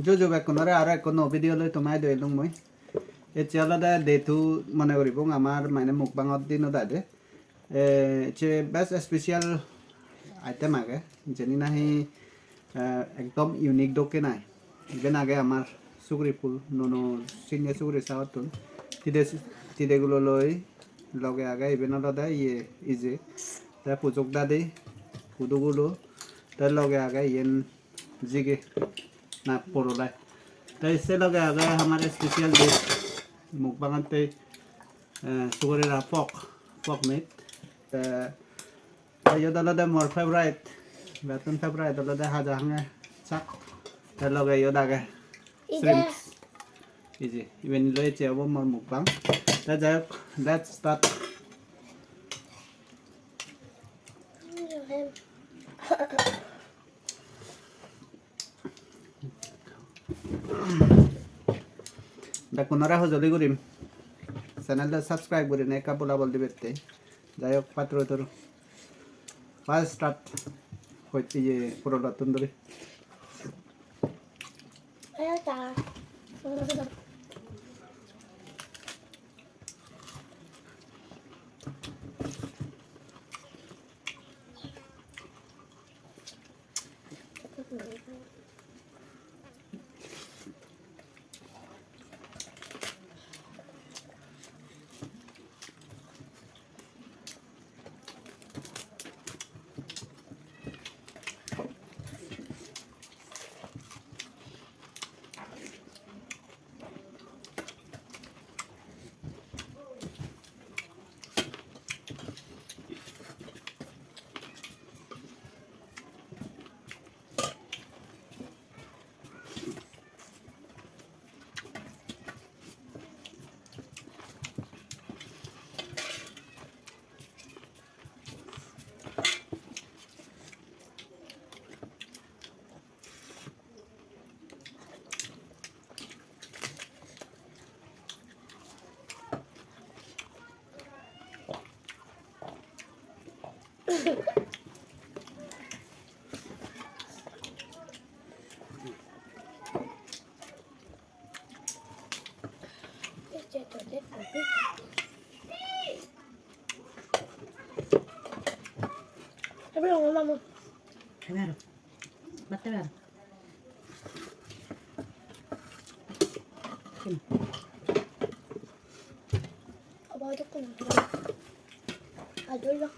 যোজো বেকনরে আর কোনো ভিডিও লৈ তোমাই দইলুং মই এতিয়া আলাদা দেতু মনে করিব আমার মানে মুকবাঙত দিনত আদে যে বেস্ট স্পেশাল আইটেম আগে যেনি নাহি একদম ইউনিক দোকে নাই ইভেন আগে আমার সুগুরি ফুল ননো সিনিয়র সুগুরি সাওয়াতুন তিদেগুলো লই লগে আগে ইভেন আলাদা ইয়ে ইজে তা পুজোক দাদি কুদুগুলো তার লগে আগে ইয়েন জিগে না পড়লাই তাই সে লগে আগে আমার স্পেশাল ডিশ মুকবাঙতে সুগুরিরা পক meet Ayo dalade more favorite, betul favorite dalade haja hange sak, dalade yo dage shrimps, easy. Even lo itu abo more mukbang. Tajak, let's start. Dakunara ho jodi gurim. Channel da subscribe gurin eka bola bol dibette. Jayok patro toro. First start হইতে যে পুরোটা tandoori Tapi orang lama. Benar. Betul benar. Apa itu kan? Aduh lah.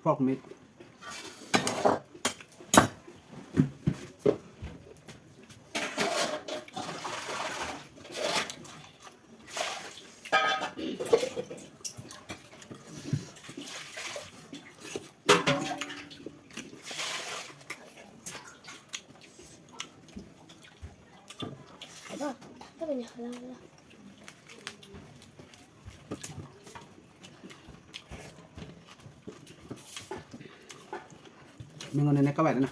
pork meat. Apa? Apa banyak lah. Mình còn này các bạn này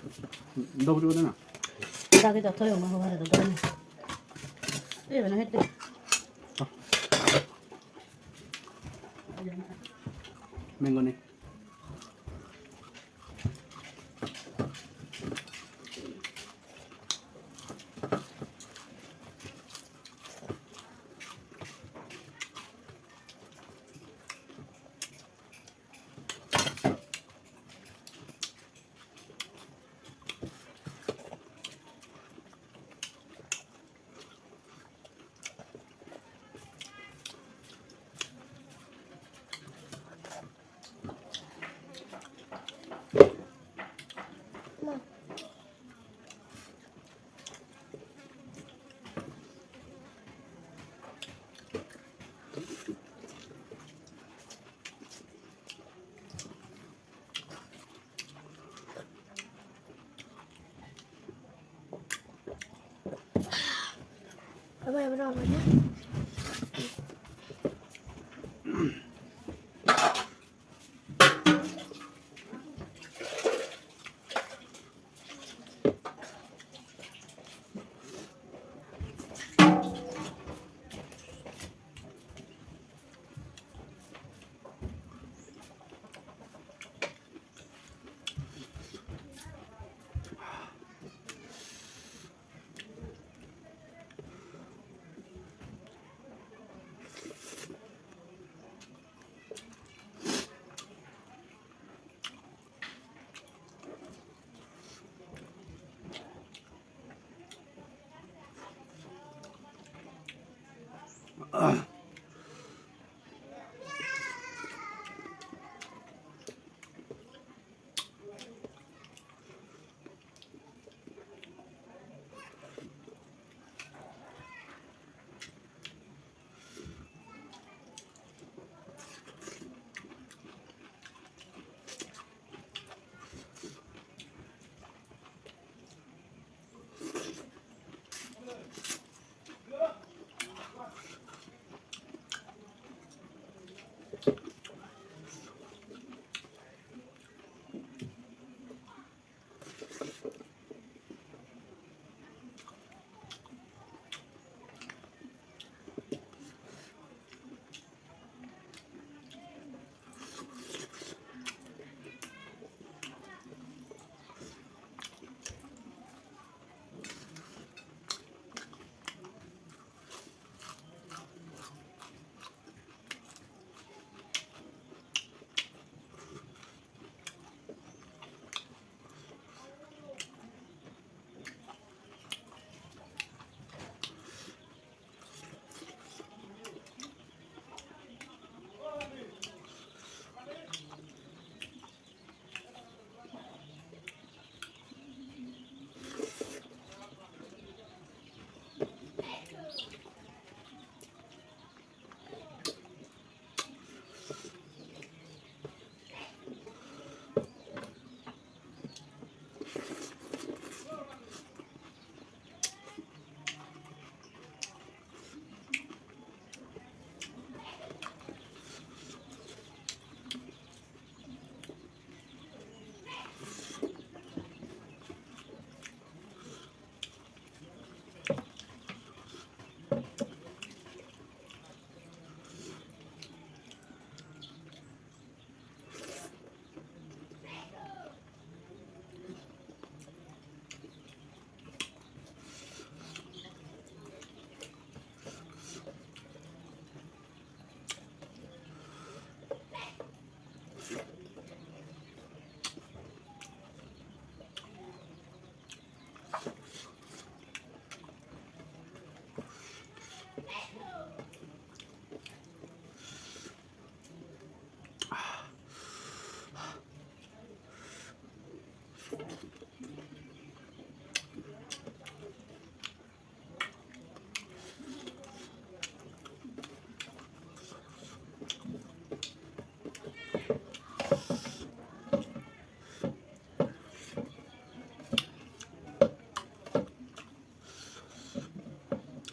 đâu chưa nữa nào Ta cái thôi mà không phải là tôi này. Đây là nó hết đi. mình còn này Mama yang benar namanya.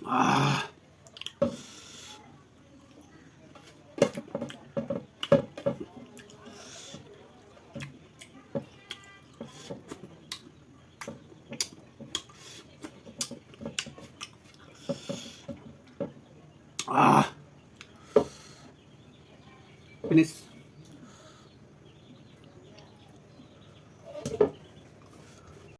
아. 아.